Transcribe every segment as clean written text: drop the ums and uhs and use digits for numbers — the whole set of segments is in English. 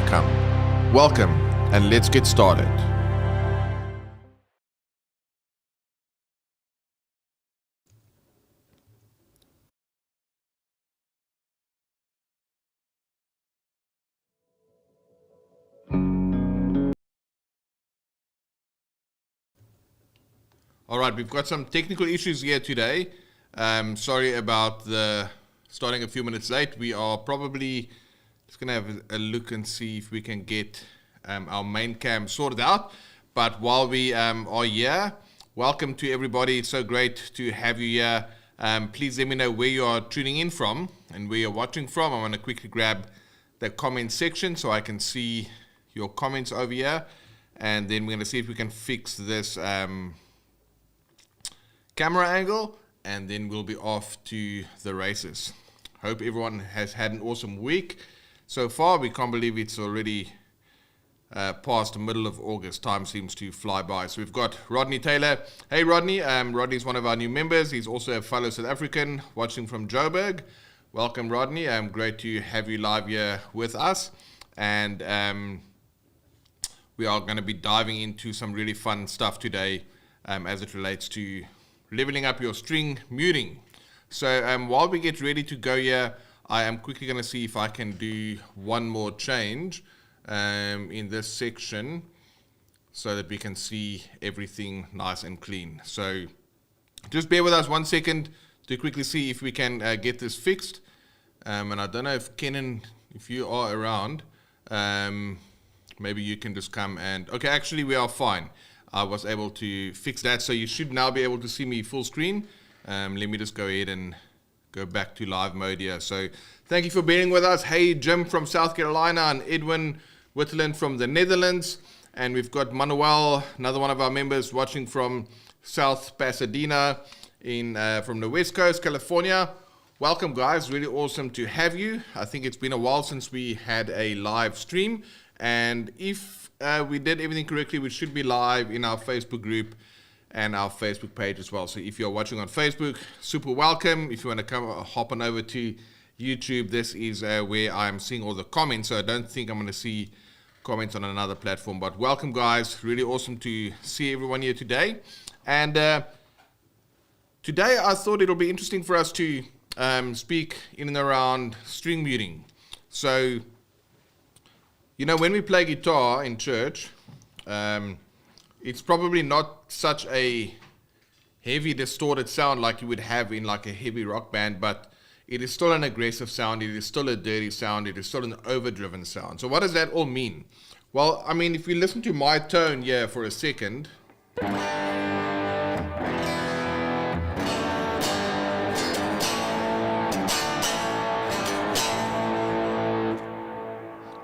Come. Welcome, and let's get started. All right, we've got some technical issues here today. Sorry about the starting a few minutes late. We are probably just going to have a look and see if we can get our main cam sorted out. But while we are here, welcome to everybody. It's so great to have you here. Please let me know where you are tuning in from and where you're watching from. I'm going to quickly grab the comment section so I can see your comments over here. And then we're going to see if we can fix this camera angle, and then we'll be off to the races. Hope everyone has had an awesome week so far. We can't believe it's already past the middle of August. Time seems to fly by. So we've got Rodney Taylor. Hey Rodney, Rodney's one of our new members. He's also a fellow South African watching from Joburg. Welcome Rodney, great to have you live here with us. And we are going to be diving into some really fun stuff today as it relates to leveling up your string muting. So while we get ready to go here, I am quickly going to see if I can do one more change in this section so that we can see everything nice and clean. So just bear with us 1 second to quickly see if we can get this fixed. And I don't know if Kenan, if you are around, maybe you can just come and... Okay, actually we are fine. I was able to fix that, so you should now be able to see me full screen. Let me just go ahead and go back to live mode here. So thank you for being with us. Hey, Jim from South Carolina and Edwin Witteland from the Netherlands. And we've got Manuel, another one of our members, watching from South Pasadena from the West Coast, California. Welcome, guys. Really awesome to have you. I think it's been a while since we had a live stream. And if we did everything correctly, we should be live in our Facebook group and our Facebook page as well. So if you're watching on Facebook, super welcome. If you want to come hop on over to YouTube, this is where I'm seeing all the comments. So I don't think I'm going to see comments on another platform. But welcome, guys. Really awesome to see everyone here today. And today I thought it'll be interesting for us to speak in and around string muting. So... you know, when we play guitar in church, it's probably not such a heavy distorted sound like you would have in like a heavy rock band, but it is still an aggressive sound, it is still a dirty sound, it is still an overdriven sound. So what does that all mean? Well, I mean, if you listen to my tone here for a second,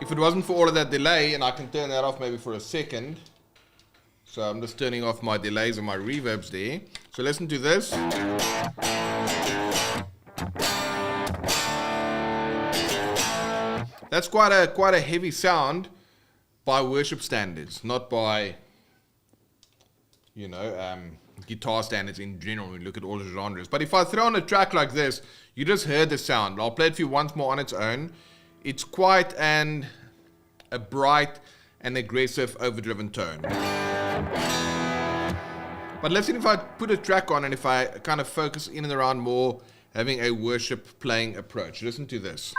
if it wasn't for all of that delay, and I can turn that off maybe for a second. So I'm just turning off my delays and my reverbs there. So listen to this. That's quite a heavy sound by worship standards, not by, you know, guitar standards in general. We look at all the genres. But if I throw on a track like this, you just heard the sound. I'll play it for you once more on its own. It's quite a bright and aggressive overdriven tone. But let's see if I put a track on and if I kind of focus in and around more having a worship playing approach. Listen to this.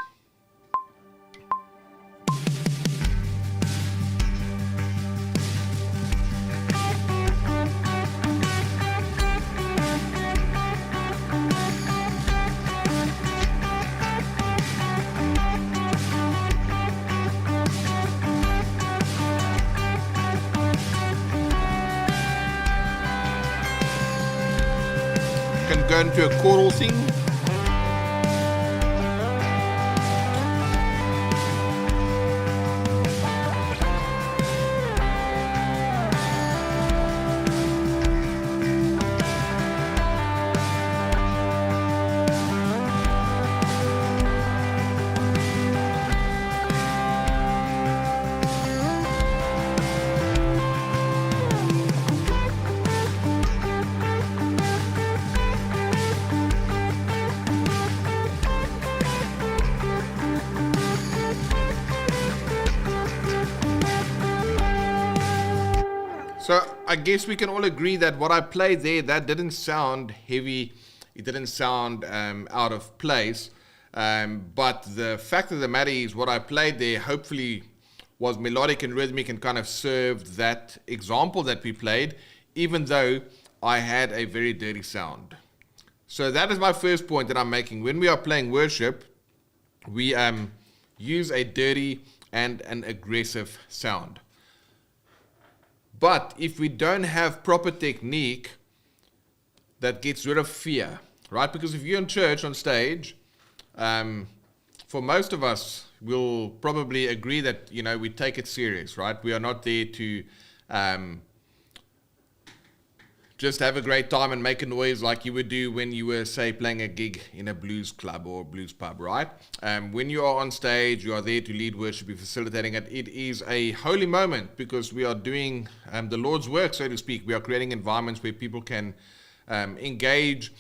Go into a choral thing. So I guess we can all agree that what I played there, that didn't sound heavy. It didn't sound out of place. But the fact of the matter is what I played there hopefully was melodic and rhythmic and kind of served that example that we played, even though I had a very dirty sound. So that is my first point that I'm making. When we are playing worship, we use a dirty and an aggressive sound. But if we don't have proper technique, that gets rid of fear, right? Because if you're in church on stage, for most of us, we'll probably agree that, you know, we take it serious, right? We are not there to just have a great time and make a noise like you would do when you were, say, playing a gig in a blues club or blues pub, right? When you are on stage, you are there to lead worship, you're facilitating it. It is a holy moment because we are doing the Lord's work, so to speak. We are creating environments where people can engage,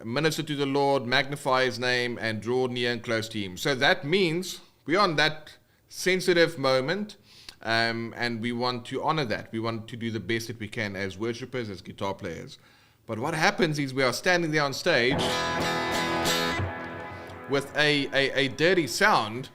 minister to the Lord, magnify His name, and draw near and close to Him. So that means we are on that sensitive moment. And we want to honor that. We want to do the best that we can as worshippers, as guitar players. But what happens is we are standing there on stage with a dirty sound,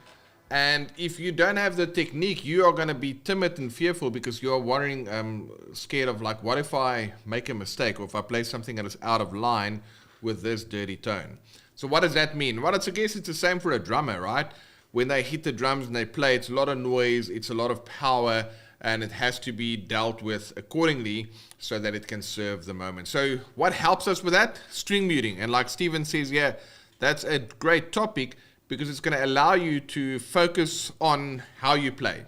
and if you don't have the technique, you are going to be timid and fearful because you are worrying, scared of, like, what if I make a mistake or if I play something that is out of line with this dirty tone. So what does that mean? Well, I guess it's the same for a drummer, right? When they hit the drums and they play, it's a lot of noise, it's a lot of power, and it has to be dealt with accordingly so that it can serve the moment. So what helps us with that? String muting. And like Stephen says, yeah, that's a great topic because it's going to allow you to focus on how you play.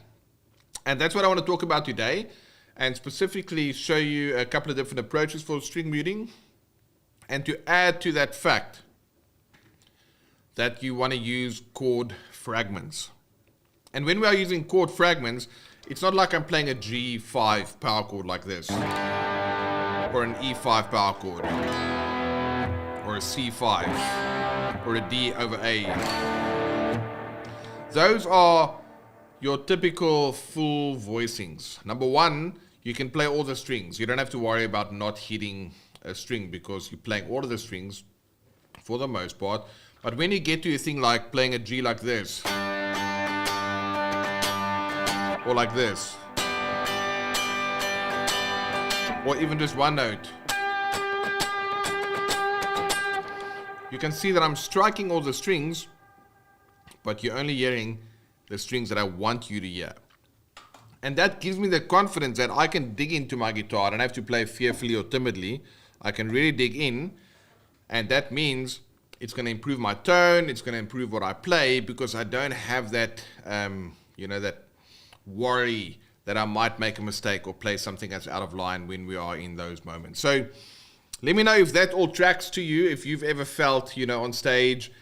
And that's what I want to talk about today, and specifically show you a couple of different approaches for string muting, and to add to that fact that you want to use chord fragments. And when we are using chord fragments, it's not like I'm playing a G5 power chord like this, or an E5 power chord, or a C5, or a D over A. Those are your typical full voicings. Number one, you can play all the strings. You don't have to worry about not hitting a string because you're playing all of the strings for the most part. But when you get to a thing like playing a G like this, or like this, or even just one note, you can see that I'm striking all the strings, but you're only hearing the strings that I want you to hear. And that gives me the confidence that I can dig into my guitar. I don't have to play fearfully or timidly. I can really dig in, and that means it's going to improve my tone, it's going to improve what I play, because I don't have that, that worry that I might make a mistake or play something that's out of line when we are in those moments. So let me know if that all tracks to you, if you've ever felt, on stage,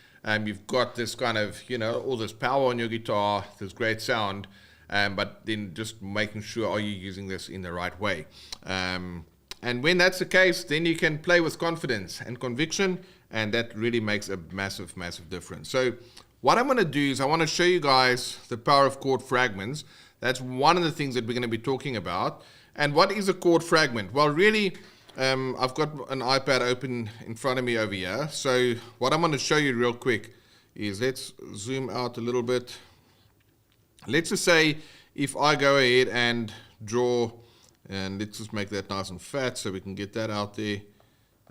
you've got this kind of, all this power on your guitar, this great sound, but then just making sure, are you using this in the right way? And when that's the case, then you can play with confidence and conviction, and that really makes a massive, massive difference. So what I'm going to do is I want to show you guys the power of chord fragments. That's one of the things that we're going to be talking about. And what is a chord fragment? Well, really, I've got an iPad open in front of me over here. So what I'm going to show you real quick is, let's zoom out a little bit. Let's just say if I go ahead and draw, and let's just make that nice and fat so we can get that out there,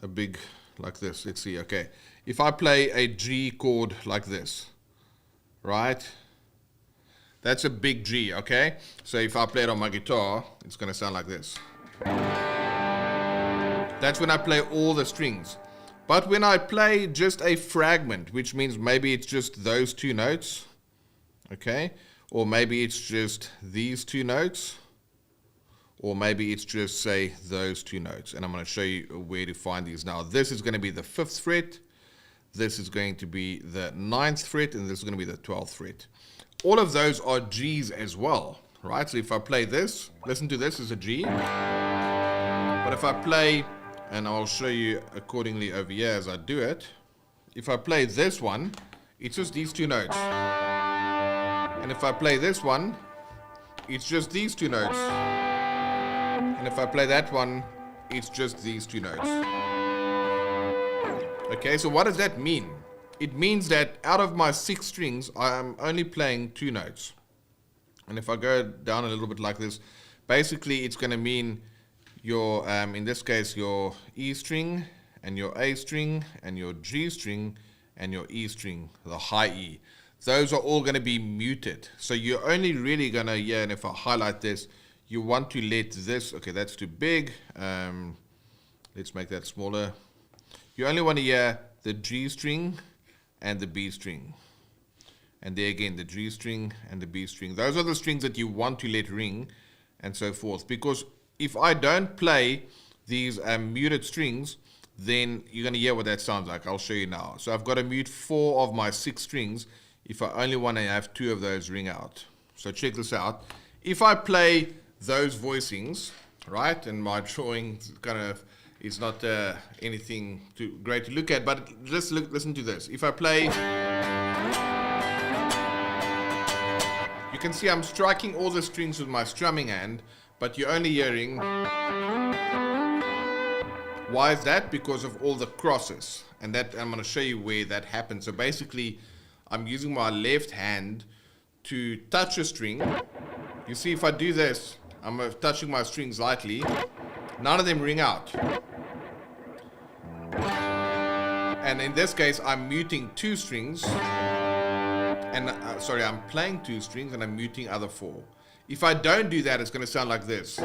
a big, like this. Let's see, okay. If I play a G chord like this, right? That's a big G, okay? So if I play it on my guitar, it's going to sound like this. That's when I play all the strings. But when I play just a fragment, which means maybe it's just those two notes, okay? Or maybe it's just these two notes, or maybe it's just, say, those two notes. And I'm going to show you where to find these now. This is going to be the 5th fret. This is going to be the 9th fret. And this is going to be the 12th fret. All of those are Gs as well, right? So if I play this, listen to this as a G. But if I play, and I'll show you accordingly over here as I do it. If I play this one, it's just these two notes. And if I play this one, it's just these two notes. And And if I play that one, it's just these two notes. Okay, so what does that mean? It means that out of my 6 strings, I'm only playing 2 notes. And if I go down a little bit like this, basically it's going to mean your, in this case, your E string and your A string and your G string and your E string, the high E. Those are all going to be muted. So you're only really going to hear, and if I highlight this, you want to let this, okay, that's too big. Let's make that smaller. You only want to hear the G string and the B string. And there again, the G string and the B string. Those are the strings that you want to let ring and so forth. Because if I don't play these muted strings, then you're going to hear what that sounds like. I'll show you now. So I've got to mute 4 of my 6 strings if I only want to have 2 of those ring out. So check this out. If I play those voicings, right, and my drawing kind of is not anything too great to look at, but just listen to this. If I play, you can see I'm striking all the strings with my strumming hand, but you're only hearing. Why is that? Because of all the crosses, and that I'm going to show you where that happens. So basically, I'm using my left hand to touch a string. You see, if I do this, I'm touching my strings lightly. None of them ring out. And in this case, I'm muting 2 strings. And sorry, I'm playing 2 strings and I'm muting other 4. If I don't do that, it's going to sound like this.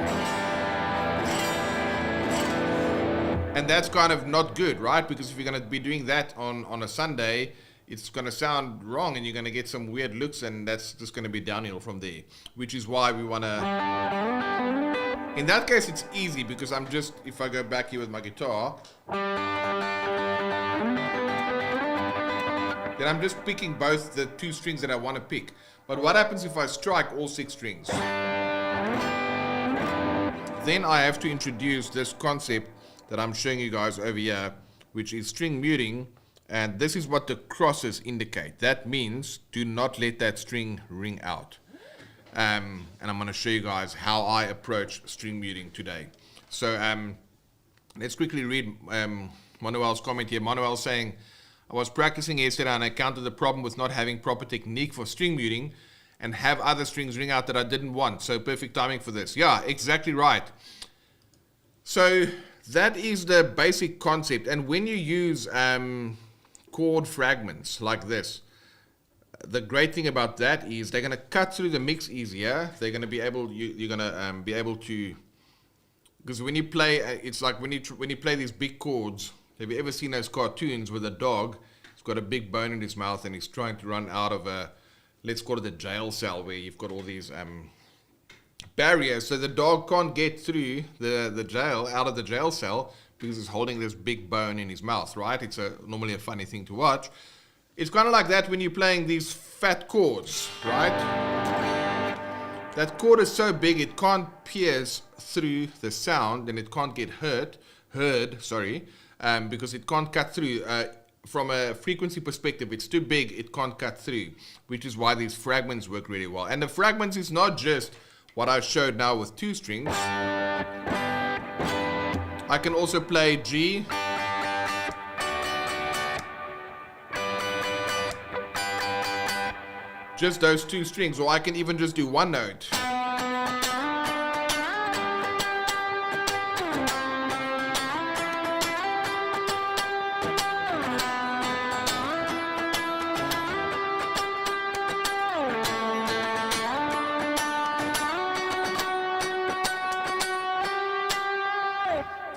And that's kind of not good, right? Because if you're going to be doing that on a Sunday, it's going to sound wrong and you're going to get some weird looks, and that's just going to be downhill from there. Which is why we want to... In that case, it's easy because I'm just... If I go back here with my guitar... Then I'm just picking both the 2 strings that I want to pick. But what happens if I strike all 6 strings? Then I have to introduce this concept that I'm showing you guys over here, which is string muting, and this is what the crosses indicate. That means do not let that string ring out. And I'm going to show you guys how I approach string muting today. So let's quickly read Manuel's comment here. Manuel's saying, I was practicing yesterday and I encountered the problem with not having proper technique for string muting and have other strings ring out that I didn't want. So perfect timing for this. Yeah, exactly right. So that is the basic concept. And when you use chord fragments like this, the great thing about that is they're going to cut through the mix easier. They're going to be able, you're going to be able to, because when you play, it's like when you play these big chords. Have you ever seen those cartoons with a dog? He's got a big bone in his mouth and he's trying to run out of a, let's call it a jail cell, where you've got all these barriers. So the dog can't get through the jail, out of the jail cell, because he's holding this big bone in his mouth, right? It's normally a funny thing to watch. It's kind of like that when you're playing these fat chords, right? That chord is so big it can't pierce through the sound and it can't get heard, because it can't cut through. From a frequency perspective, it's too big, it can't cut through, which is why these fragments work really well. And the fragments is not just what I showed now with 2 strings. I can also play G, just those 2 strings, or I can even just do 1 note.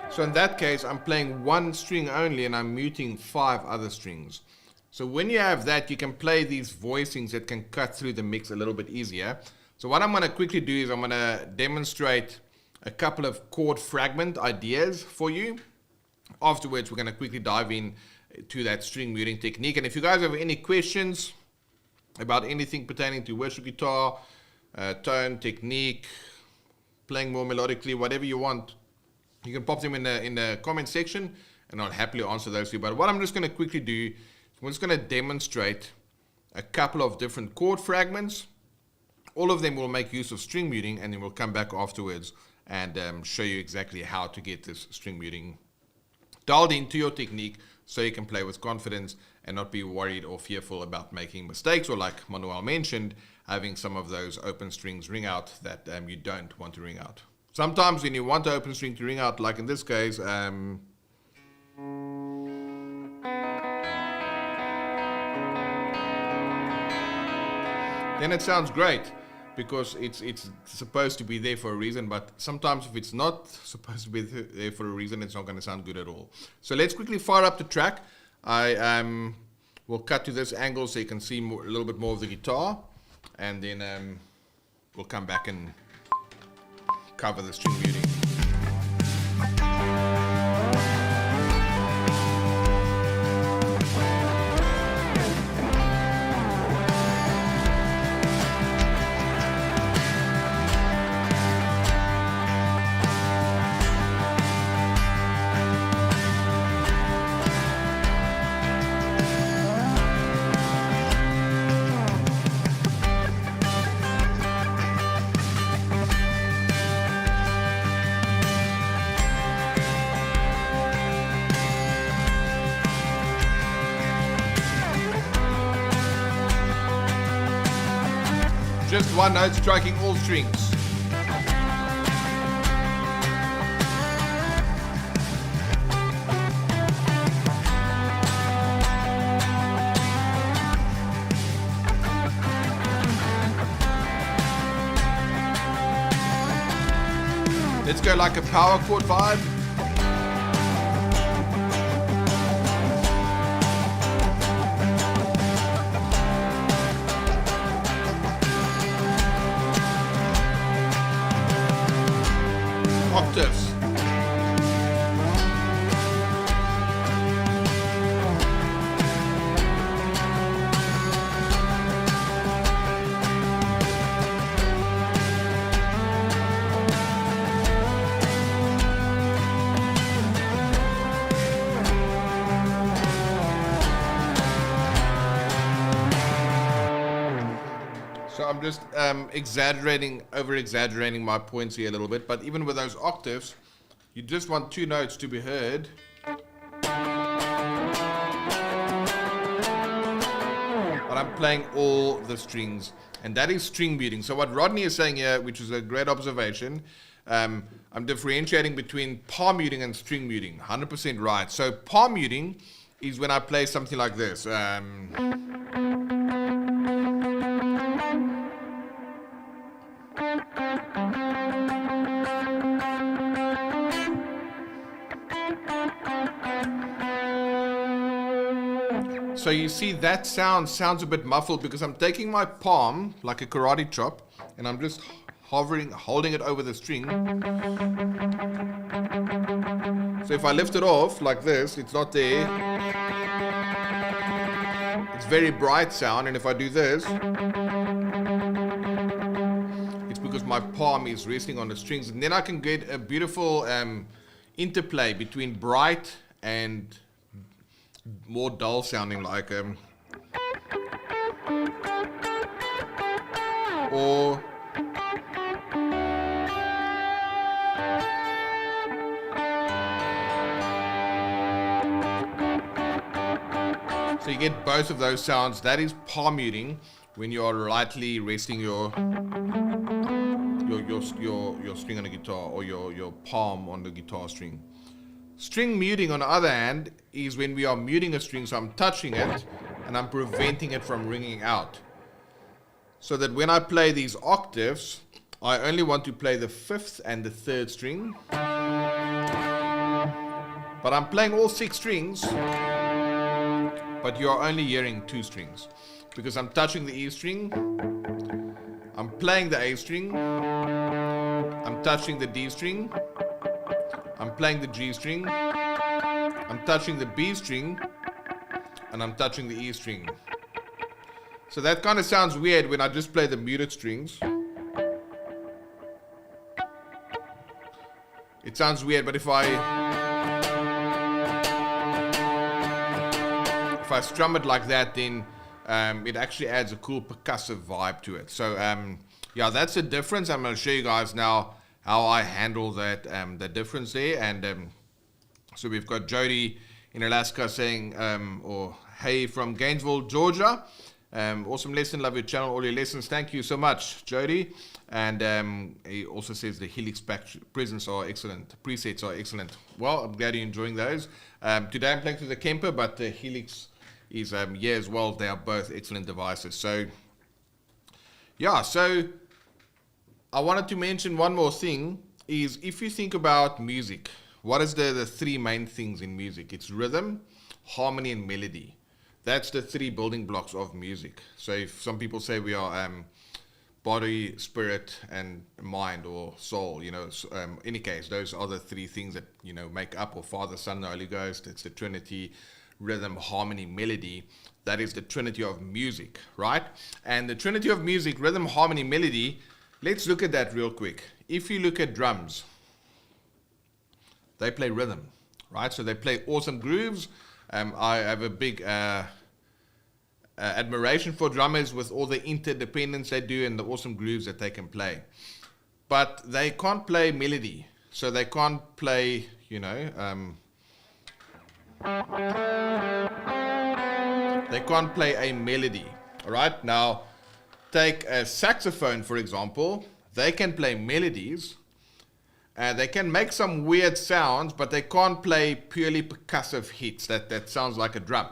So in that case, I'm playing 1 string only and I'm muting 5 other strings. So when you have that, you can play these voicings that can cut through the mix a little bit easier. So what I'm going to quickly do is I'm going to demonstrate a couple of chord fragment ideas for you. Afterwards, we're going to quickly dive in to that string muting technique. And if you guys have any questions about anything pertaining to worship guitar, tone, technique, playing more melodically, whatever you want, you can pop them in the comment section and I'll happily answer those for you. But what I'm just going to quickly do is I'm just going to demonstrate a couple of different chord fragments. All of them will make use of string muting, and then we'll come back afterwards and show you exactly how to get this string muting dialed into your technique so you can play with confidence and not be worried or fearful about making mistakes, or like Manuel mentioned, having some of those open strings ring out that you don't want to ring out. Sometimes when you want the open string to ring out, like in this case, then it sounds great because it's supposed to be there for a reason, but sometimes if it's not supposed to be there for a reason, it's not going to sound good at all. So let's quickly fire up the track. I will cut to this angle so you can see a little bit more of the guitar, and then we'll come back and cover the string muting. Just one note striking all strings. Let's go like a power chord vibe. Octaves. So I'm just over-exaggerating my points here a little bit, but even with those octaves, you just want two notes to be heard. But I'm playing all the strings, and that is string muting. So what Rodney is saying here, which is a great observation, I'm differentiating between palm muting and string muting. 100% right. So palm muting is when I play something like this. So you see that sounds a bit muffled because I'm taking my palm like a karate chop and I'm just holding it over the string. So if I lift it off like this, it's not there. It's very bright sound, and if I do this, it's because my palm is resting on the strings, and then I can get a beautiful interplay between bright and more dull sounding, like or so you get both of those sounds. That is palm muting, when you are lightly resting your string on the guitar, or your palm on the guitar string. String muting, on the other hand, is when we are muting a string, so I'm touching it and I'm preventing it from ringing out. So that when I play these octaves, I only want to play the 5th and the 3rd string. But I'm playing all 6 strings, but you are only hearing 2 strings. Because I'm touching the E string, I'm playing the A string, I'm touching the D string, I'm playing the G string, I'm touching the B string, and I'm touching the E string. So that kind of sounds weird when I just play the muted strings. It sounds weird, but if I strum it like that, then it actually adds a cool percussive vibe to it. So yeah, that's the difference. I'm going to show you guys now how I handle that, the difference there. And so we've got Jody in Alaska saying, or hey from Gainesville, Georgia. Awesome lesson, love your channel, all your lessons. Thank you so much, Jody. And he also says the Helix presets are excellent, presets are excellent. Well, I'm glad you're enjoying those. Today I'm playing through the Kemper, but the Helix is here as well. They are both excellent devices. So yeah, so I wanted to mention one more thing, is if you think about music, what is the three main things in music? It's rhythm, harmony, and melody. That's the three building blocks of music. So if some people say we are body, spirit, and mind, or soul, you know, any case, those are the three things that, you know, make up, or Father, Son, the Holy Ghost. It's the Trinity, rhythm, harmony, melody. That is the Trinity of music, right? And the Trinity of music, rhythm, harmony, melody, let's look at that real quick. If you look at drums, they play rhythm, right? So they play awesome grooves. I have a big admiration for drummers with all the interdependence they do and the awesome grooves that they can play. But they can't play melody. So they can't play, you know, they can't play a melody. All right, now take a saxophone, for example. They can play melodies. They can make some weird sounds, but they can't play purely percussive hits. That sounds like a drum.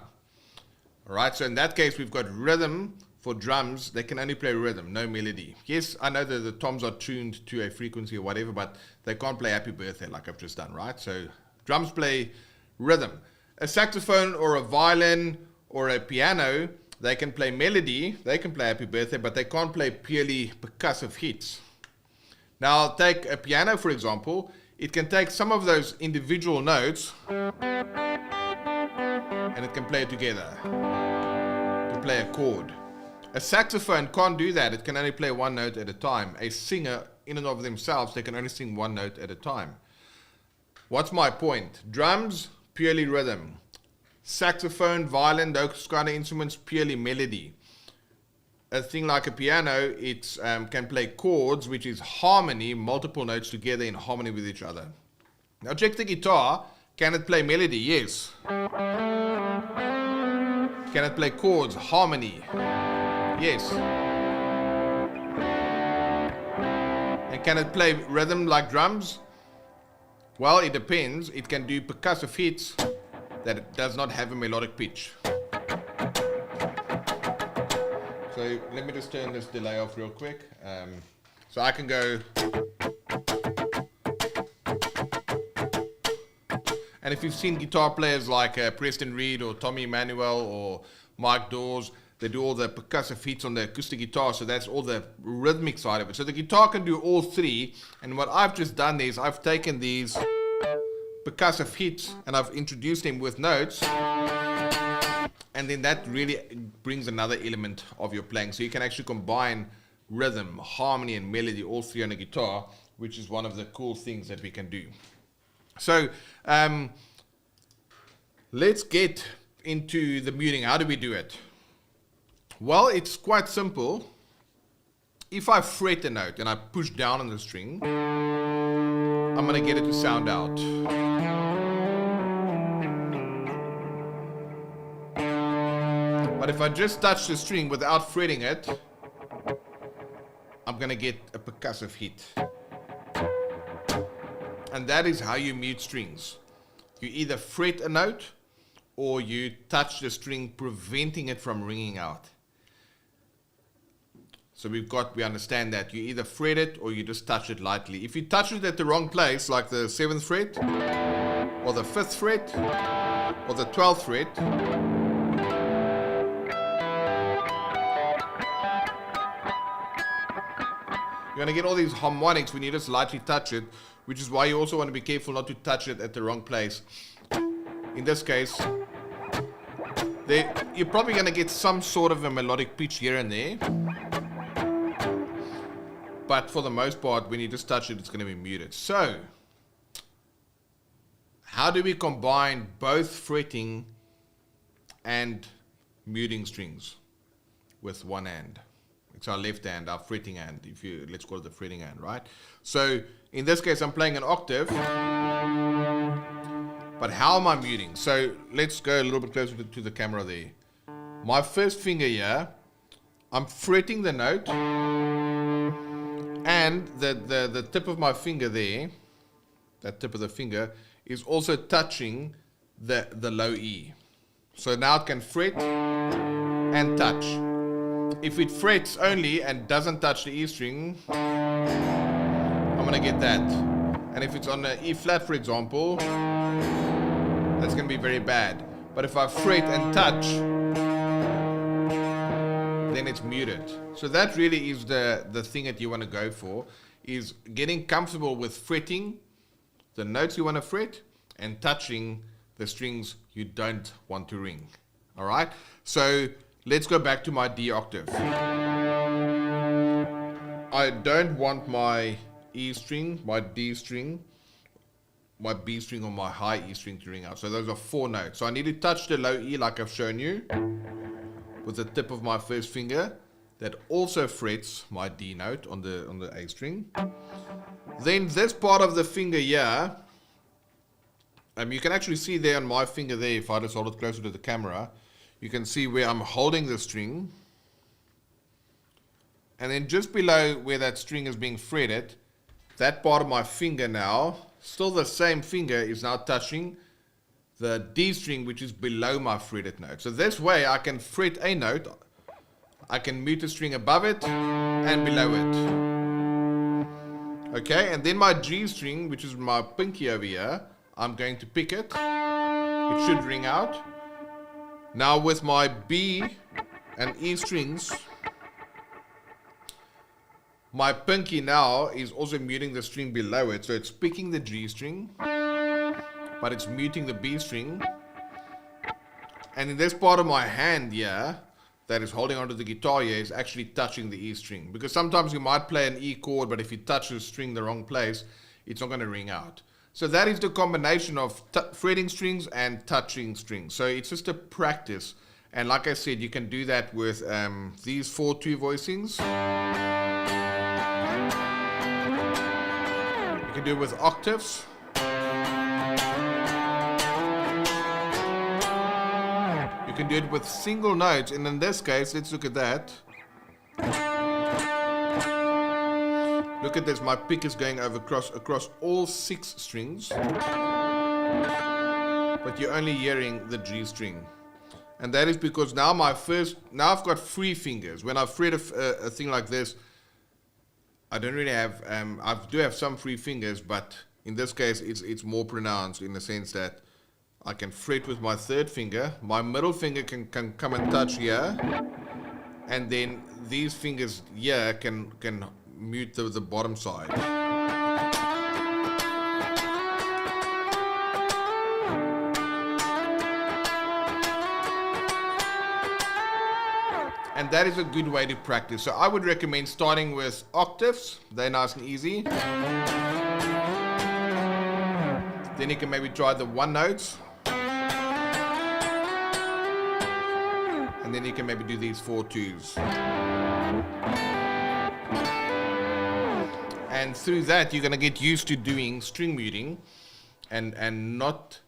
All right, so in that case, we've got rhythm for drums. They can only play rhythm, no melody. Yes, I know that the toms are tuned to a frequency or whatever, but they can't play Happy Birthday like I've just done, right? So drums play rhythm. A saxophone or a violin or a piano, they can play melody, they can play Happy Birthday, but they can't play purely percussive hits. Now take a piano, for example. It can take some of those individual notes and it can play it together. It can play a chord. A saxophone can't do that. It can only play one note at a time. A singer, in and of themselves, they can only sing one note at a time. What's my point? Drums, purely rhythm. Saxophone, violin, those kind of instruments, purely melody. A thing like a piano, it can play chords, which is harmony, multiple notes together in harmony with each other. Now check the guitar. Can it play melody? Yes. Can it play chords, harmony? Yes. And can it play rhythm like drums? Well, it depends. It can do percussive hits that it does not have a melodic pitch. So let me just turn this delay off real quick. So I can go. And if you've seen guitar players like Preston Reed or Tommy Emmanuel or Mike Dawes, they do all the percussive hits on the acoustic guitar, so that's all the rhythmic side of it. So the guitar can do all three, and what I've just done is I've taken these percussive hits and I've introduced them with notes, and then that really brings another element of your playing. So you can actually combine rhythm, harmony, and melody, all three on a guitar, which is one of the cool things that we can do. So let's get into the muting. How do we do it? Well, it's quite simple. If I fret a note and I push down on the string, I'm going to get it to sound out. But if I just touch the string without fretting it, I'm going to get a percussive hit. And that is how you mute strings. You either fret a note or you touch the string, preventing it from ringing out. So we understand that you either fret it or you just touch it lightly. If you touch it at the wrong place, like the 7th fret or the 5th fret or the 12th fret, you're going to get all these harmonics when you just lightly touch it, which is why you also want to be careful not to touch it at the wrong place. In this case, you're probably going to get some sort of a melodic pitch here and there. But for the most part, when you just touch it, it's going to be muted. So, how do we combine both fretting and muting strings with one hand? It's our left hand, our fretting hand, let's call it the fretting hand, right? So in this case, I'm playing an octave, but how am I muting? So let's go a little bit closer to the camera there. My first finger here, I'm fretting the note, and the tip of my finger there, that tip of the finger, is also touching the low E. So now it can fret and touch. If it frets only and doesn't touch the E string, I'm going to get that. And if it's on the E flat, for example, that's going to be very bad. But if I fret and touch, then it's muted. So that really is the thing that you want to go for, is getting comfortable with fretting the notes you want to fret and touching the strings you don't want to ring. All right? So let's go back to my D octave. I don't want my E string, my D string, my B string, or my high E string to ring out. So those are 4 notes. So I need to touch the low E like I've shown you with the tip of my first finger. That also frets my D note on the A string. Then this part of the finger here, you can actually see there on my finger there, if I just hold it closer to the camera, you can see where I'm holding the string. And then just below where that string is being fretted, that part of my finger now, still the same finger, is now touching the D string, which is below my fretted note. So this way I can fret a note, I can mute a string above it and below it. Okay, and then my G string, which is my pinky over here, I'm going to pick it. It should ring out. Now with my B and E strings, my pinky now is also muting the string below it. So it's picking the G string, but it's muting the B string. And in this part of my hand here, that is holding onto the guitar here, is actually touching the E string. Because sometimes you might play an E chord, but if you touch the string the wrong place, it's not going to ring out. So that is the combination of fretting strings and touching strings. So it's just a practice. And like I said, you can do that with these 4 2 voicings. You can do it with octaves. You can do it with single notes. And in this case, let's look at that. Look at this, my pick is going across all 6 strings, but you're only hearing the G string. And that is because now I've got 3 fingers. When I fret a thing like this, I don't really have, I do have some free fingers, but in this case it's more pronounced in the sense that I can fret with my 3rd finger, my middle finger can come and touch here, and then these fingers here can mute the bottom side. And that is a good way to practice. So I would recommend starting with octaves. They're nice and easy. Then you can maybe try the 1 notes. And then you can maybe do these 4 2s. And through that, you're going to get used to doing string muting and not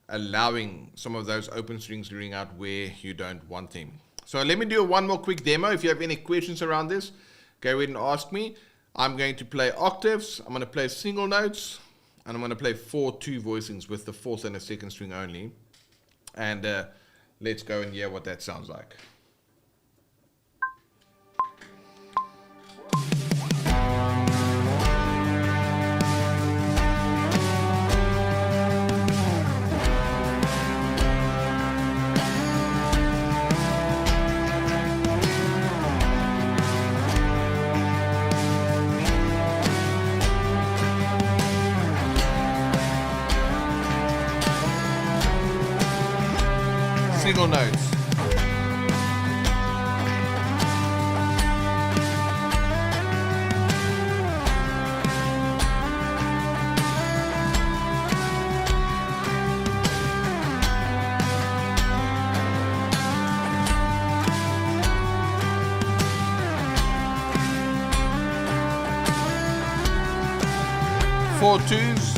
allowing some of those open strings to ring out where you don't want them. So let me do one more quick demo. If you have any questions around this, go ahead and ask me. I'm going to play octaves, I'm going to play single notes, and I'm going to play 4 2 voicings with the 4th and the 2nd string only. And let's go and hear what that sounds like. Single notes. 4 twos.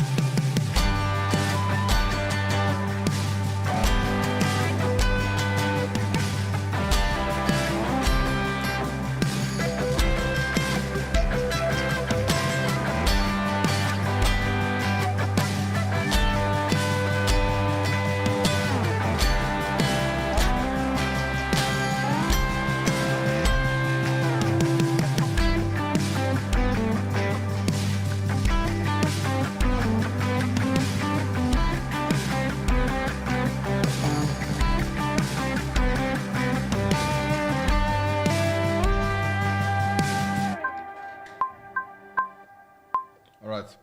Alright,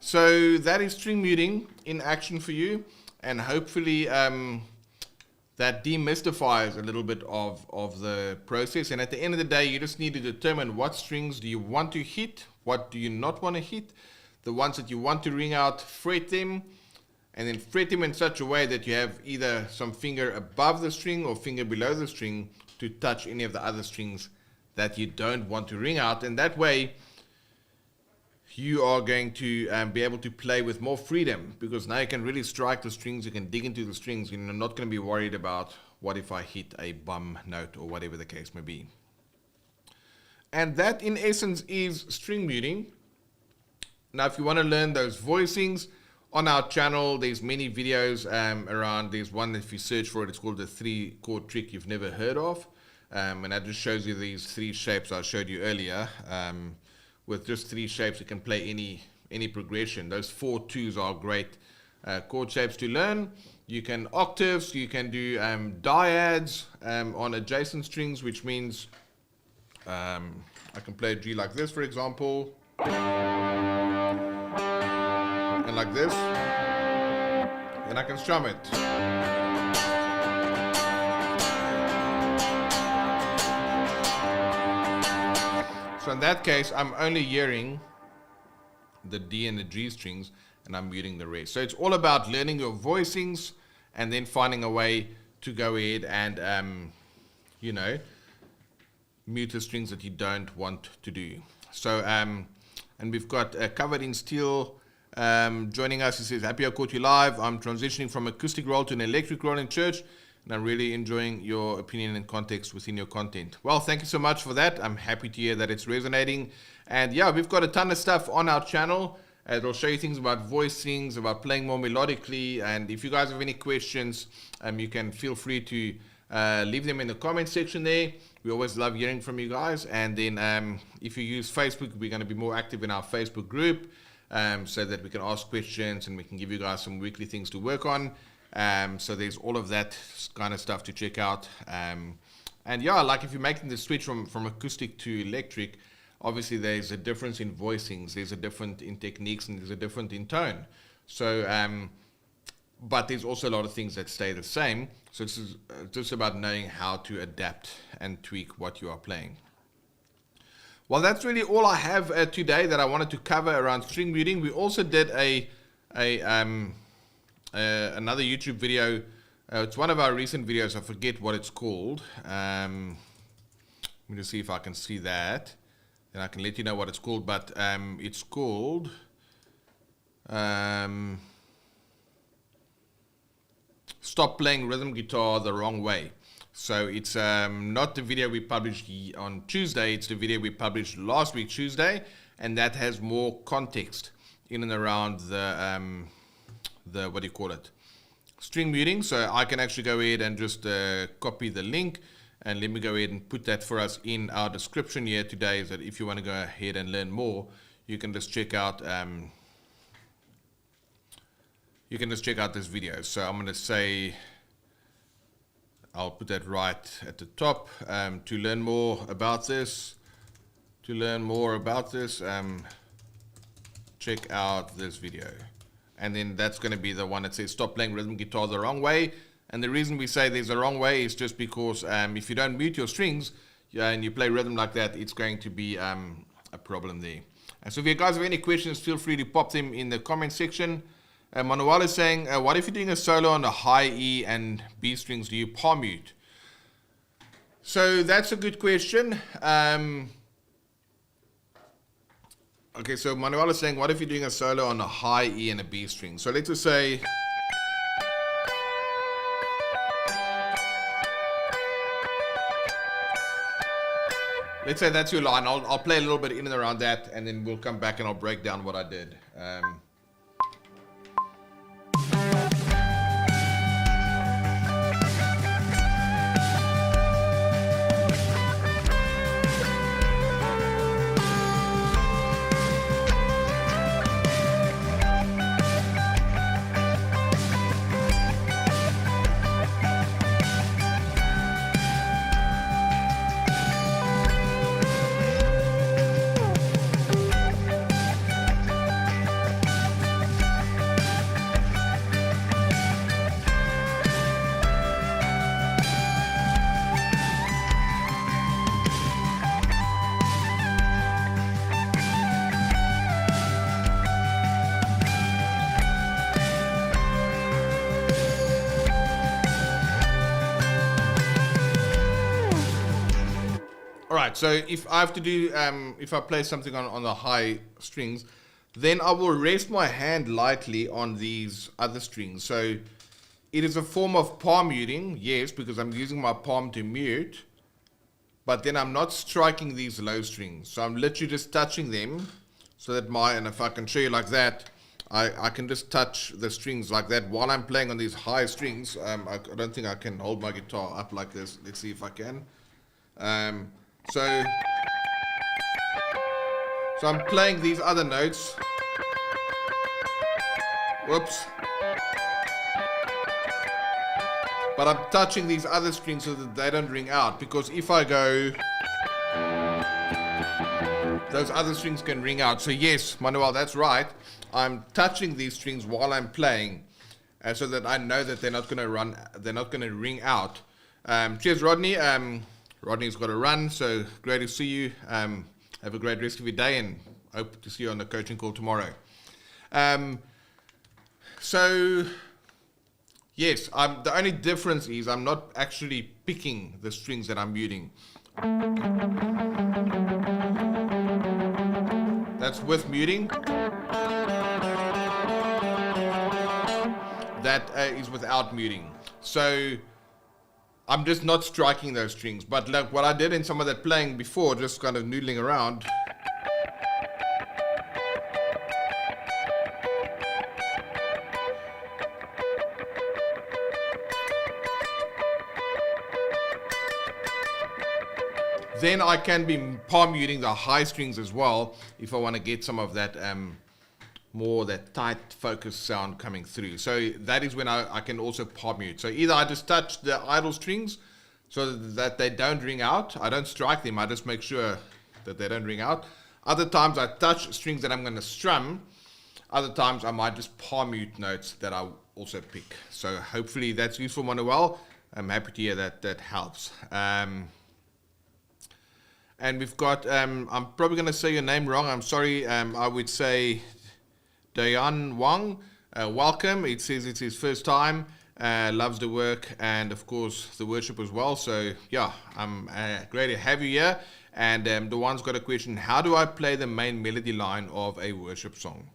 so that is string muting in action for you, and hopefully that demystifies a little bit of the process. And at the end of the day, you just need to determine what strings do you want to hit, what do you not want to hit. The ones that you want to ring out, fret them, and then fret them in such a way that you have either some finger above the string or finger below the string to touch any of the other strings that you don't want to ring out. And that way you are going to be able to play with more freedom, because now you can really strike the strings, you can dig into the strings, you're not going to be worried about what if I hit a bum note or whatever the case may be. And that in essence is string muting. Now if you want to learn those voicings, on our channel there's many videos around. There's one that if you search for it, it's called the 3-chord trick you've never heard of, and that just shows you these 3 shapes I showed you earlier. With just 3 shapes, you can play any progression. Those 4 twos are great chord shapes to learn. You can octaves, you can do dyads on adjacent strings, which means I can play a G like this, for example, and like this, and I can strum it. So in that case, I'm only hearing the D and the G strings, and I'm muting the rest. So it's all about learning your voicings and then finding a way to go ahead and, you know, mute the strings that you don't want to do. So, and we've got Covered in Steel joining us. He says, happy I caught you live. I'm transitioning from acoustic role to an electric role in church, and I'm really enjoying your opinion and context within your content. Well, thank you so much for that. I'm happy to hear that it's resonating. And yeah, we've got a ton of stuff on our channel. It'll show you things about voicings, about playing more melodically. And if you guys have any questions, you can feel free to leave them in the comment section there. We always love hearing from you guys. And then if you use Facebook, we're going to be more active in our Facebook group, so that we can ask questions and we can give you guys some weekly things to work on. So there's all of that kind of stuff to check out. And yeah, like if you're making the switch from acoustic to electric, obviously there's a difference in voicings, there's a different in techniques, and there's a different in tone. So, but there's also a lot of things that stay the same. So this is just about knowing how to adapt and tweak what you are playing. Well, that's really all I have today that I wanted to cover around string muting. We also did another YouTube video. It's one of our recent videos. I forget what it's called. Let me just see if I can see that. Then I can let you know what it's called. But it's called Stop Playing Rhythm Guitar the Wrong Way. So it's not the video we published on Tuesday. It's the video we published last week, Tuesday. And that has more context in and around the what do you call it, string muting. So I can actually go ahead and just copy the link, and let me go ahead and put that for us in our description here today, so that if you want to go ahead and learn more, you can just check out this video. So I'm going to say, I'll put that right at the top. To learn more about this, check out this video. And then that's going to be the one that says Stop Playing Rhythm Guitar the Wrong Way. And the reason we say there's a wrong way is just because if you don't mute your strings and you play rhythm like that, it's going to be a problem there. And so if you guys have any questions, feel free to pop them in the comment section. Manuel is saying, what if you're doing a solo on the high E and B strings, do you palm mute? So that's a good question. Okay, so Manuel is saying, what if you're doing a solo on a high E and a B string? So let's just say, that's your line. I'll play a little bit in and around that, and then we'll come back and I'll break down what I did. Alright, so if I have to do, if I play something on the high strings, then I will rest my hand lightly on these other strings. So it is a form of palm muting, yes, because I'm using my palm to mute, but then I'm not striking these low strings. So I'm literally just touching them so that and if I can show you like that, I can just touch the strings like that while I'm playing on these high strings. I don't think I can hold my guitar up like this. Let's see if I can. So I'm playing these other notes. Whoops. But I'm touching these other strings so that they don't ring out, because if I go, those other strings can ring out. So yes, Manuel, that's right. I'm touching these strings while I'm playing, so that I know that they're not going to ring out. Cheers, Rodney. Rodney's got to run, so great to see you. Have a great rest of your day, and hope to see you on the coaching call tomorrow. So, yes, the only difference is I'm not actually picking the strings that I'm muting. That's with muting. That is without muting. So I'm just not striking those strings. But like what I did in some of that playing before, just kind of noodling around. Then I can be palm muting the high strings as well if I want to get some of that more that tight focus sound coming through. So that is when I can also palm mute. So either I just touch the idle strings so that they don't ring out. I don't strike them. I just make sure that they don't ring out. Other times I touch strings that I'm going to strum. Other times I might just palm mute notes that I also pick. So hopefully that's useful, Manuel. I'm happy to hear that that helps. And we've got, I'm probably going to say your name wrong. I'm sorry. I would say Dayan Wang. Welcome. It says it's his first time. Loves the work and, of course, the worship as well. So, yeah, I'm great to have you here. And the one's got a question. How do I play the main melody line of a worship song?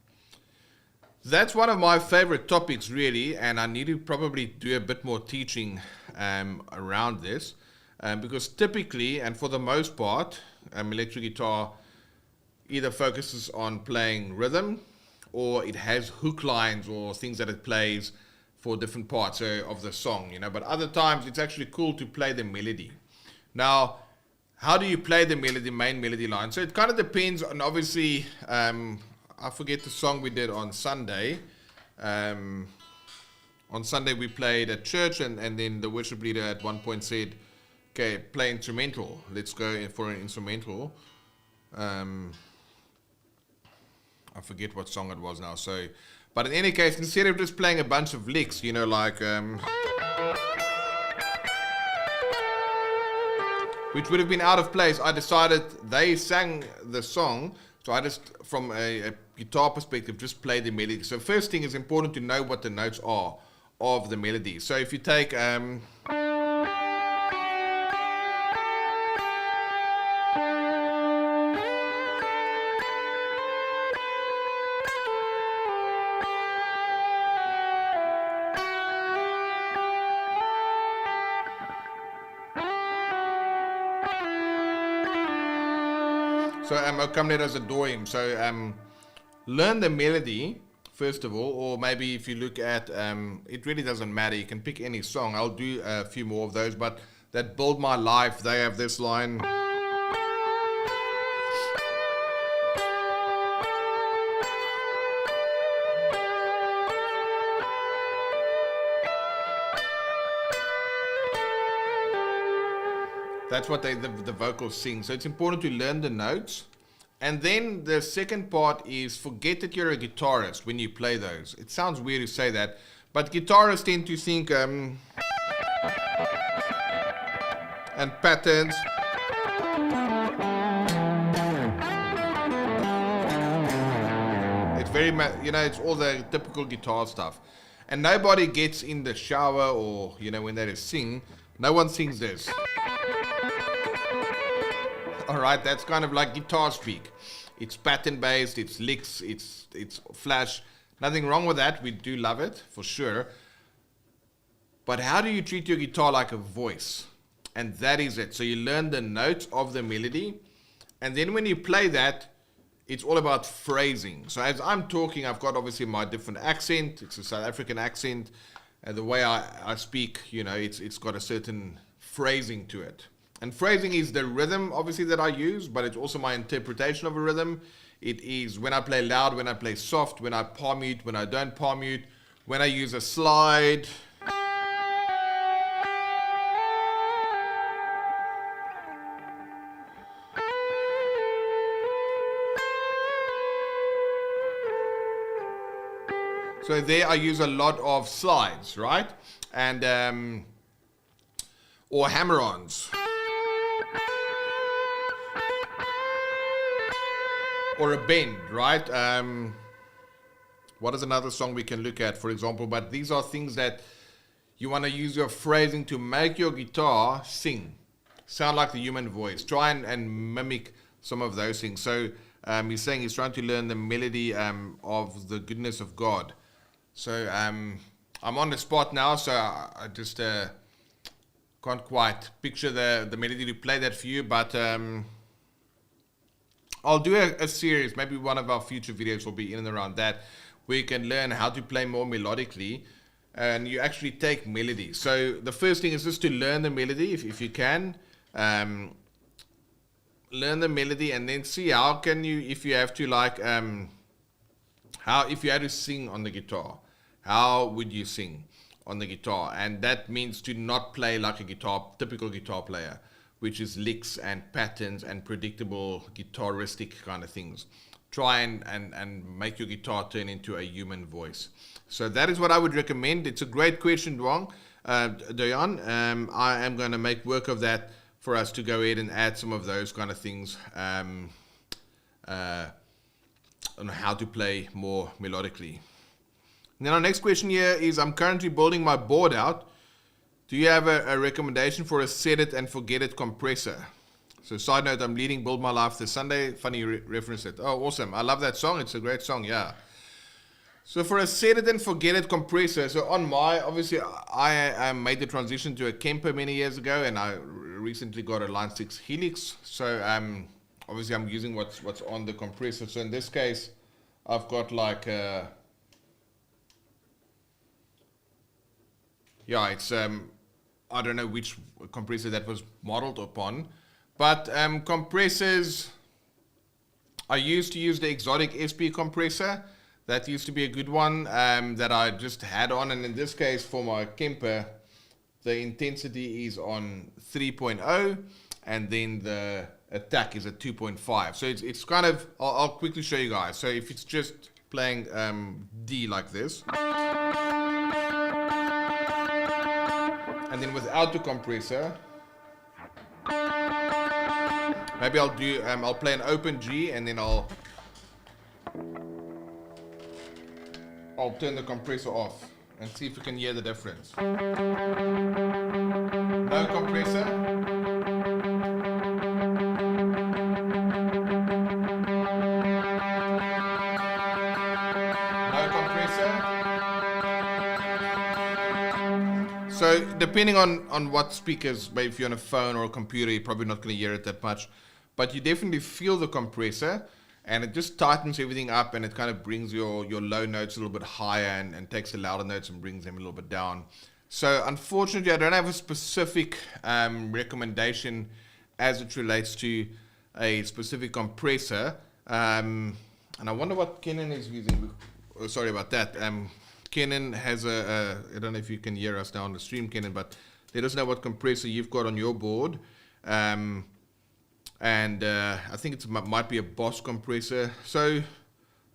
That's one of my favorite topics, really. And I need to probably do a bit more teaching around this. Because typically, and for the most part, electric guitar either focuses on playing rhythm, or it has hook lines or things that it plays for different parts of the song, you know. But other times, it's actually cool to play the melody. Now, how do you play the melody, main melody line? So it kind of depends on, obviously, I forget the song we did on Sunday. On Sunday, we played at church, and then the worship leader at one point said, okay, play instrumental. Let's go for an instrumental. I forget what song it was now. So, but in any case, instead of just playing a bunch of licks, you know, like which would have been out of place, I decided they sang the song, so I just, from a guitar perspective, just play the melody. So first thing is important to know what the notes are of the melody. So if you take So O come let us adore him. So learn the melody first of all, or maybe if you look at it really doesn't matter, you can pick any song. I'll do a few more of those, but that Build My Life, they have this line. That's what the vocals sing. So it's important to learn the notes. And then the second part is forget that you're a guitarist when you play those. It sounds weird to say that, but guitarists tend to think and patterns. It's very, it's all the typical guitar stuff. And nobody gets in the shower or, when they sing, no one sings this. Alright, that's kind of like guitar speak. It's pattern based, it's licks, it's flash. Nothing wrong with that, we do love it, for sure. But how do you treat your guitar like a voice? And that is it. So you learn the notes of the melody, and then when you play that, it's all about phrasing. So as I'm talking, I've got obviously my different accent. It's a South African accent. The way I speak, it's got a certain phrasing to it. And phrasing is the rhythm, obviously, that I use, but it's also my interpretation of a rhythm. It is when I play loud, when I play soft, when I palm mute, when I don't palm mute, when I use a slide. So there I use a lot of slides, right? And, or hammer-ons. Or a bend, right? What is another song we can look at, for example? But these are things that you want to use your phrasing to make your guitar sing, sound like the human voice. Try and mimic some of those things. So he's saying he's trying to learn the melody of the goodness of God. So I'm on the spot now, so I just can't quite picture the melody to play that for you, but I'll do a series, maybe one of our future videos will be in and around that, where you can learn how to play more melodically, and you actually take melody. So the first thing is just to learn the melody, if you can. Learn the melody, and then see how can you, if you have to if you had to sing on the guitar, how would you sing on the guitar? And that means to not play like a typical guitar player, which is licks and patterns and predictable guitaristic kind of things. Try and make your guitar turn into a human voice. So that is what I would recommend. It's a great question, Duong, Doyan. I am going to make work of that for us to go ahead and add some of those kind of things on how to play more melodically. And then our next question here is, I'm currently building my board out. Do you have a recommendation for a set it and forget it compressor? So side note, I'm leading Build My Life this Sunday. Funny reference it. Oh, awesome. I love that song. It's a great song, yeah. So for a set it and forget it compressor, so on obviously I made the transition to a Kemper many years ago, and I recently got a Line 6 Helix. So obviously I'm using what's on the compressor. So in this case, I've got like it's I don't know which compressor that was modeled upon, but compressors, I used to use the Exotic SP compressor. That used to be a good one that I just had on, and in this case for my Kemper, the intensity is on 3.0, and then the attack is at 2.5. So it's kind of, I'll quickly show you guys. So if it's just playing D like this, and then without the compressor, maybe I'll do, I'll play an open G, and then I'll turn the compressor off and see if we can hear the difference. No compressor. No compressor. So depending on what speakers, maybe if you're on a phone or a computer, you're probably not going to hear it that much. but you definitely feel the compressor, and it just tightens everything up, and it kind of brings your low notes a little bit higher, and takes the louder notes and brings them a little bit down. So unfortunately, I don't have a specific recommendation as it relates to a specific compressor. And I wonder what Kenan is using. Oh, sorry about that. Kenan has I don't know if you can hear us now on the stream, Kenan, but let us know what compressor you've got on your board. And I think it might be a Boss compressor. So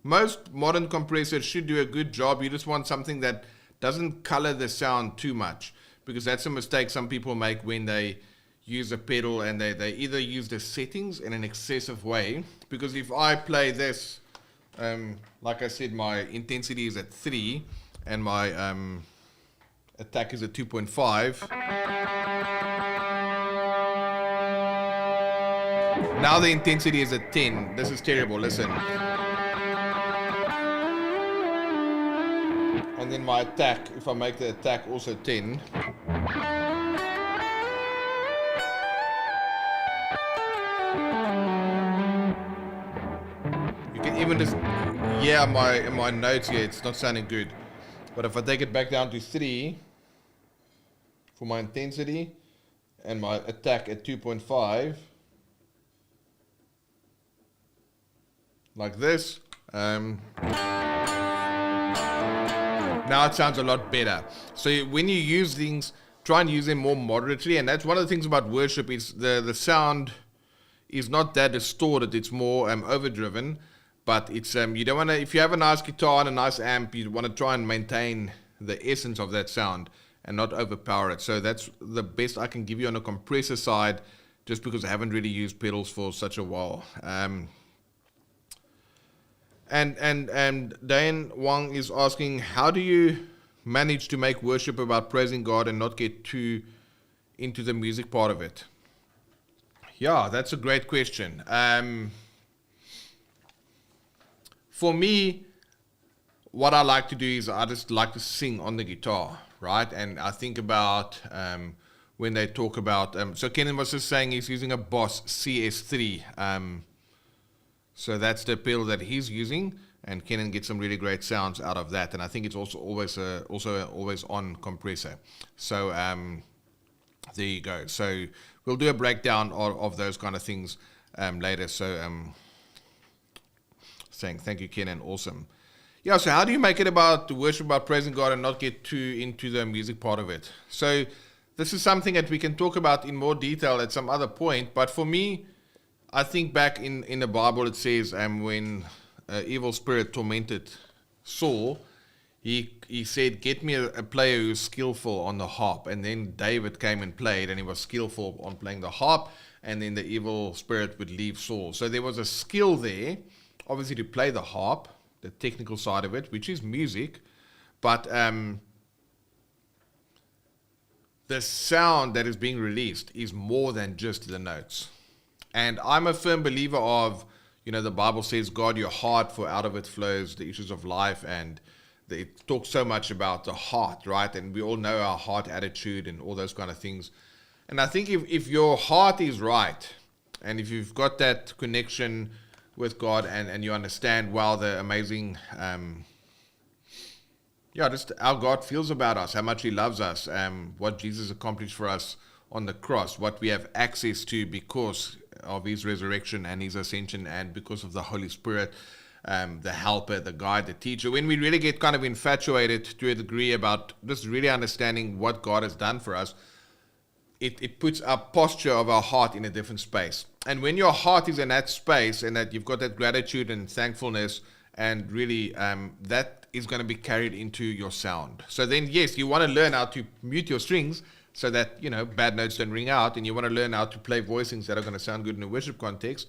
most modern compressors should do a good job. You just want something that doesn't color the sound too much, because that's a mistake some people make when they use a pedal, and they either use the settings in an excessive way. Because if I play this, like I said, my intensity is at 3 and my attack is at 2.5. Now the intensity is at 10. This is terrible, listen. And then my attack, if I make the attack also 10. You can even just hear my notes here, it's not sounding good. But if I take it back down to 3 for my intensity and my attack at 2.5, like this, now it sounds a lot better. So when you use things, try and use them more moderately. And that's one of the things about worship, is the sound is not that distorted. It's more overdriven. But it's you don't want to, if you have a nice guitar and a nice amp, you want to try and maintain the essence of that sound and not overpower it. So that's the best I can give you on the compressor side, just because I haven't really used pedals for such a while. And Diane Wang is asking, how do you manage to make worship about praising God and not get too into the music part of it? Yeah, that's a great question. For me, what I like to do is I just like to sing on the guitar, right? And I think about when they talk about, so Kenan was just saying he's using a Boss CS3. So that's the pedal that he's using, and Kenan gets some really great sounds out of that. And I think it's also always on compressor. So there you go. So we'll do a breakdown of those kind of things later. So saying thank you, Kenan, awesome. Yeah, so how do you make it about the worship, about praising God, and not get too into the music part of it? So this is something that we can talk about in more detail at some other point, but for me, I think back in the Bible, it says when evil spirit tormented Saul, he said, get me a player who's skillful on the harp. And then David came and played, and he was skillful on playing the harp, and then the evil spirit would leave Saul. So there was a skill there, obviously, to play the harp, the technical side of it, which is music, but the sound that is being released is more than just the notes. And I'm a firm believer of, the Bible says, guard your heart, for out of it flows the issues of life. And it talks so much about the heart, right? And we all know our heart attitude and all those kind of things. And I think if your heart is right, and if you've got that connection with God, and you understand, the amazing, just how God feels about us, how much He loves us, what Jesus accomplished for us on the cross, what we have access to because of His resurrection and His ascension, and because of the Holy Spirit, the helper, the guide, the teacher. When we really get kind of infatuated to a degree about just really understanding what God has done for us, it puts our posture of our heart in a different space. And when your heart is in that space, and that you've got that gratitude and thankfulness, and really that is going to be carried into your sound. So then, yes, you want to learn how to mute your strings so that, bad notes don't ring out, and you want to learn how to play voicings that are going to sound good in a worship context.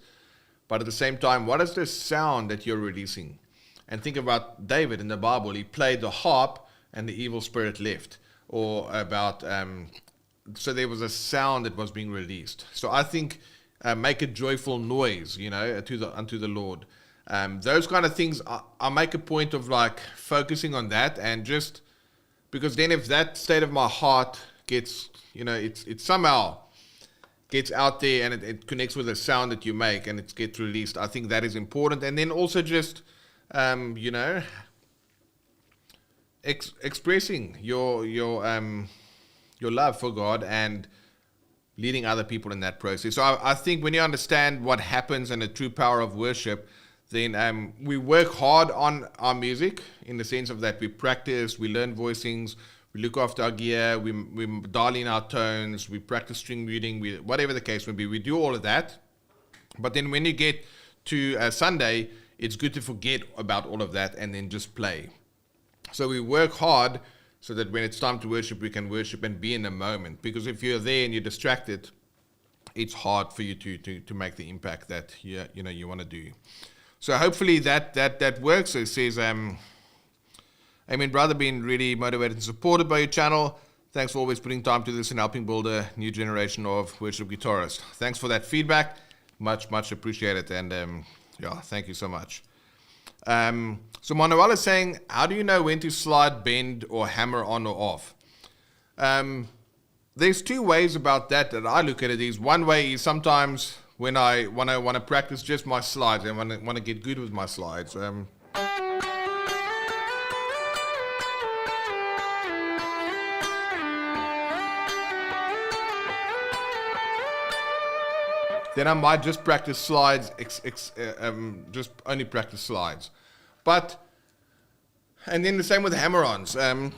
But at the same time, what is the sound that you're releasing? And think about David in the Bible. He played the harp, and the evil spirit left. Or about, so there was a sound that was being released. So I think make a joyful noise, unto the Lord. Those kind of things, I make a point of focusing on that, and just because then if that state of my heart gets, it's somehow gets out there and it connects with the sound that you make and it gets released. I think that is important. And then also just, expressing your love for God and leading other people in that process. So I think when you understand what happens and the true power of worship, then we work hard on our music in the sense of that we practice, we learn voicings, we look after our gear, we dial in our tones, we practice string muting, whatever the case may be, we do all of that. But then when you get to Sunday, it's good to forget about all of that and then just play. So we work hard so that when it's time to worship, we can worship and be in the moment. Because if you're there and you're distracted, it's hard for you to make the impact that you want to do. So hopefully that works. So it says, Amen, brother, being really motivated and supported by your channel. Thanks for always putting time to this and helping build a new generation of worship guitarists. Thanks for that feedback. Much appreciated. And thank you so much. So Manuel is saying, how do you know when to slide, bend, or hammer on or off? There's two ways about that I look at it. Is one way is sometimes when I want to practice just my slides and want to get good with my slides. Then I might just practice slides, just only practice slides. And then the same with hammer-ons. And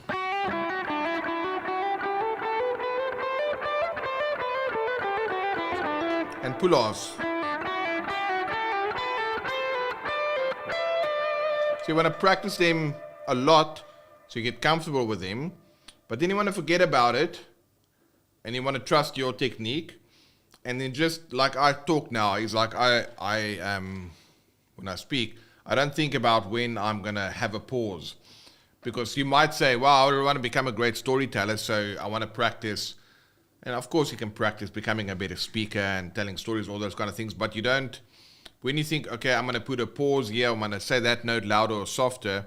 pull-offs. So you want to practice them a lot so you get comfortable with them. But then you want to forget about it and you want to trust your technique. And then just like I talk now, is like I when I speak, I don't think about when I'm going to have a pause. Because you might say, well, I want to become a great storyteller, so I want to practice. And of course you can practice becoming a better speaker and telling stories, all those kind of things. But you don't, when you think, okay, I'm going to put a pause here, I'm going to say that note louder or softer,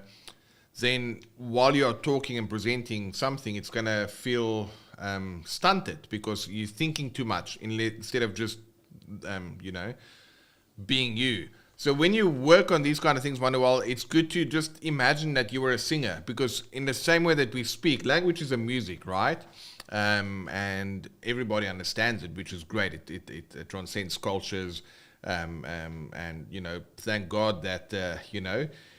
then while you're talking and presenting something, it's going to feel stunted because you're thinking too much instead of just, being you. So when you work on these kind of things, Manuel, it's good to just imagine that you were a singer, because in the same way that we speak, language is a music, right? And everybody understands it, which is great. It transcends cultures, and thank God that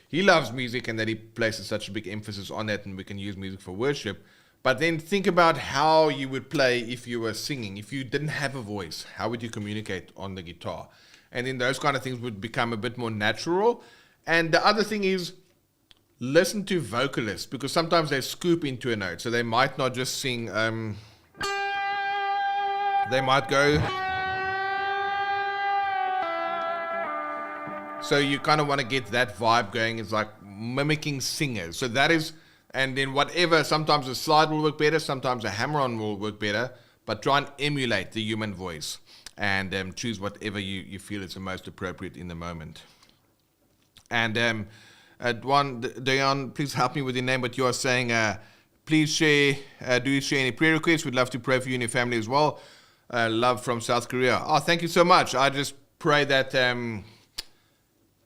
He loves music and that He places such a big emphasis on that, and we can use music for worship. But then think about how you would play if you were singing. If you didn't have a voice, how would you communicate on the guitar? And then those kind of things would become a bit more natural. And the other thing is, listen to vocalists, because sometimes they scoop into a note. So they might not just sing, they might go. So you kind of want to get that vibe going. It's like mimicking singers. So that is, and then whatever, sometimes a slide will work better, sometimes a hammer-on will work better, but try and emulate the human voice and choose whatever you feel is the most appropriate in the moment. And Dayan, please help me with your name, but you are saying, please share, do you share any prayer requests? We'd love to pray for you and your family as well. Love from South Korea. Oh, thank you so much. I just pray that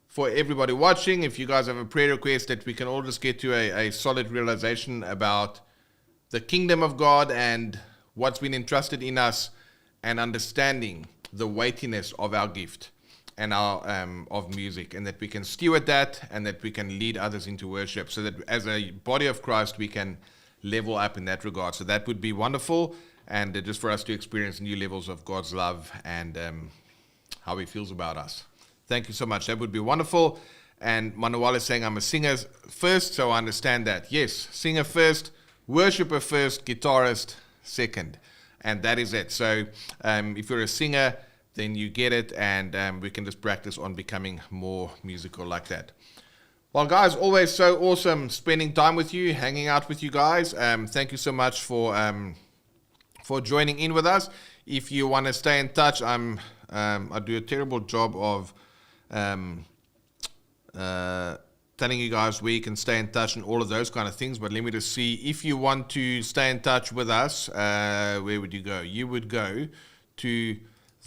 for everybody watching, if you guys have a prayer request, that we can all just get to a solid realization about the kingdom of God and what's been entrusted in us, and understanding the weightiness of our gift and our of music, and that we can steward that, and that we can lead others into worship, so that as a body of Christ we can level up in that regard. So that would be wonderful, and just for us to experience new levels of God's love and how He feels about us. Thank you so much. That would be wonderful. And Manuel is saying, I'm a singer first, so I understand that. Yes, singer first, worshiper first, guitarist second. And that is it. So if you're a singer, then you get it, and we can just practice on becoming more musical like that. Well, guys, always so awesome spending time with you, hanging out with you guys. Thank you so much for joining in with us. If you want to stay in touch, I do a terrible job of telling you guys where you can stay in touch and all of those kind of things, but let me just see. If you want to stay in touch with us, where would you go? You would go to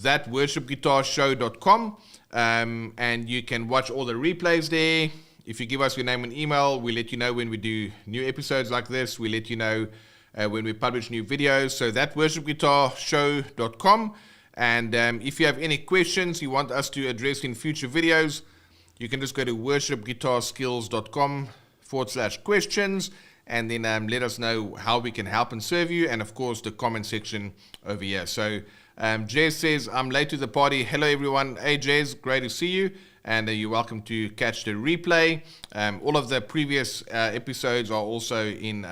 thatworshipguitarshow.com, and you can watch all the replays there. If you give us your name and email, we let you know when we do new episodes like this. We let you know when we publish new videos. So thatworshipguitarshow.com. And if you have any questions you want us to address in future videos, you can just go to worshipguitarskills.com/questions, and then let us know how we can help and serve you. And of course, the comment section over here. So Jez says, I'm late to the party. Hello, everyone. Hey, Jez, great to see you. And you're welcome to catch the replay. All of the previous episodes are also in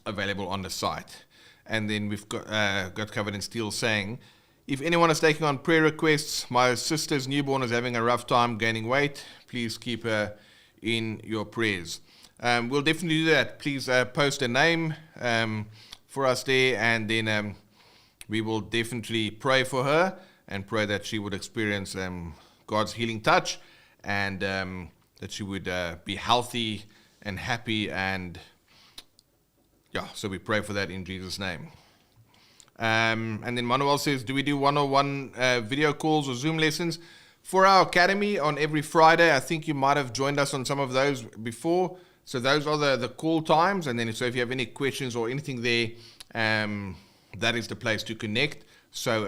available on the site. And then we've got Covered in Steel saying, if anyone is taking on prayer requests, my sister's newborn is having a rough time gaining weight. Please keep her in your prayers. We'll definitely do that. Please post a name for us there, and then we will definitely pray for her and pray that she would experience God's healing touch, and that she would be healthy and happy. And yeah, so we pray for that in Jesus' name. And then Manuel says, do we do one-on-one video calls or Zoom lessons? For our academy on every Friday, I think you might have joined us on some of those before. So those are the call times. And then so if you have any questions or anything there, that is the place to connect. So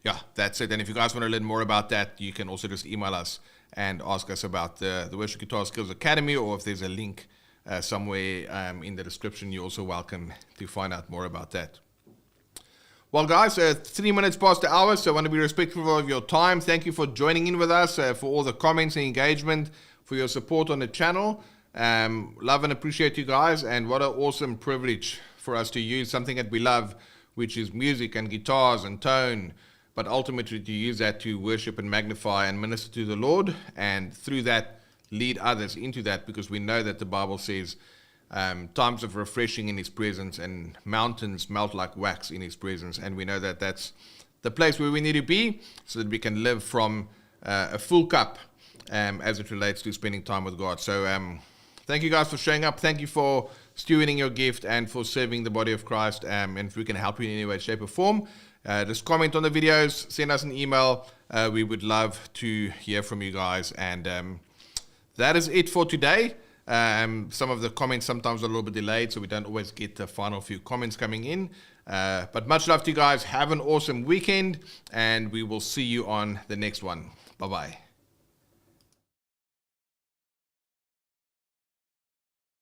yeah, that's it. And if you guys want to learn more about that, you can also just email us and ask us about the Worship Guitar Skills Academy, or if there's a link somewhere in the description, you're also welcome to find out more about that. Well, guys, 3 minutes past the hour, so I want to be respectful of your time. Thank you for joining in with us, for all the comments and engagement, for your support on the channel. Love and appreciate you guys, and what an awesome privilege for us to use something that we love, which is music and guitars and tone, but ultimately to use that to worship and magnify and minister to the Lord, and through that lead others into that, because we know that the Bible says times of refreshing in His presence, and mountains melt like wax in His presence. And we know that that's the place where we need to be, so that we can live from a full cup as it relates to spending time with God. So thank you guys for showing up. Thank you for stewarding your gift and for serving the body of Christ. And if we can help you in any way, shape, or form, just comment on the videos, send us an email. We would love to hear from you guys. And that is it for today. Some of the comments sometimes are a little bit delayed, so we don't always get the final few comments coming in. But much love to you guys. Have an awesome weekend, and we will see you on the next one. Bye-bye.